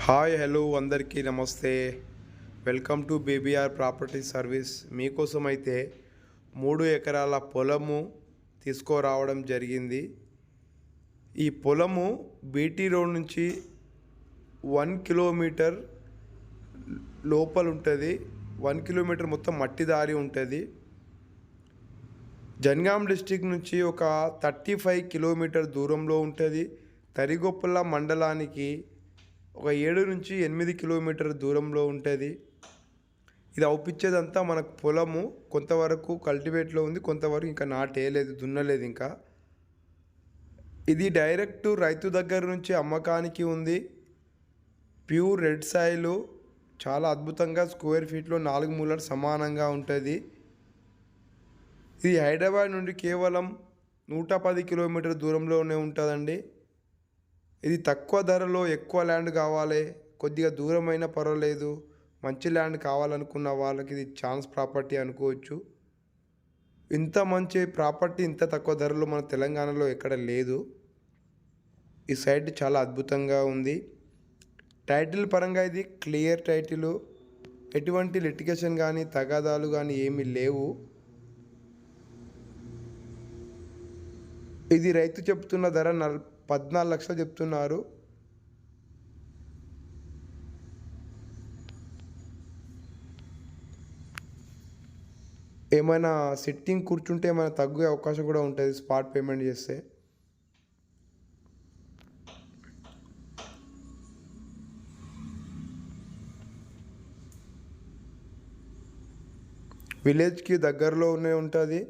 Hi hello అందరికీ నమస్తే. Welcome to BBR property service. మీకోసం అయితే 3 ఎకరాల పొలము తీసుకురావడం జరిగింది. ఈ పొలము బీటీ రోడ్ నుంచి 1 కిలోమీటర్ లోపల ఉంటుంది. 1 కిలోమీటర్ మొత్తం మట్టి దారి ఉంటుంది. జనగాం డిస్టిక్ నుంచి ఒక 35 కిలోమీటర్ దూరంలో ఉంటుంది. తరిగొప్పల మండలానికి ఒక 7 నుంచి 8 కిలోమీటర్ దూరంలో ఉంటుంది. ఇది అవుపిచ్చేదంతా మనకు పొలము కొంతవరకు కల్టివేట్లో ఉంది, కొంతవరకు ఇంకా నాటేయలేదు, దున్నలేదు ఇంకా. ఇది డైరెక్ట్ రైతు దగ్గర నుంచి అమ్మకానికి ఉంది. ప్యూర్ రెడ్ సాయిల్, చాలా అద్భుతంగా స్క్వేర్ ఫీట్లో 4 మూలలు సమానంగా ఉంటుంది. ఇది హైదరాబాద్ నుండి కేవలం 110 కిలోమీటర్ దూరంలోనే ఉంటుందండి. ఇది తక్కువ ధరలో ఎక్కువ ల్యాండ్ కావాలి, కొద్దిగా దూరమైనా పర్వాలేదు, మంచి ల్యాండ్ కావాలనుకున్న వాళ్ళకి ఇది ఛాన్స్ ప్రాపర్టీ అనుకోవచ్చు. ఇంత మంచి ప్రాపర్టీ ఇంత తక్కువ ధరలో మన తెలంగాణలో ఎక్కడ లేదు. ఈ సైట్ చాలా అద్భుతంగా ఉంది. టైటిల్ పరంగా ఇది క్లియర్ టైటిల్, ఎటువంటి లిటిగేషన్ కానీ తగాదాలు కానీ ఏమీ లేవు. ఇది రైతు చెప్తున్న ధర 14 లక్షలు చెప్తున్నారు. ఏమైనా సిట్టింగ్ కూర్చుంటే ఏమైనా తగ్గే అవకాశం కూడా ఉంటుంది స్పాట్ పేమెంట్ చేస్తే. విలేజ్కి దగ్గరలోనే ఉంటుంది.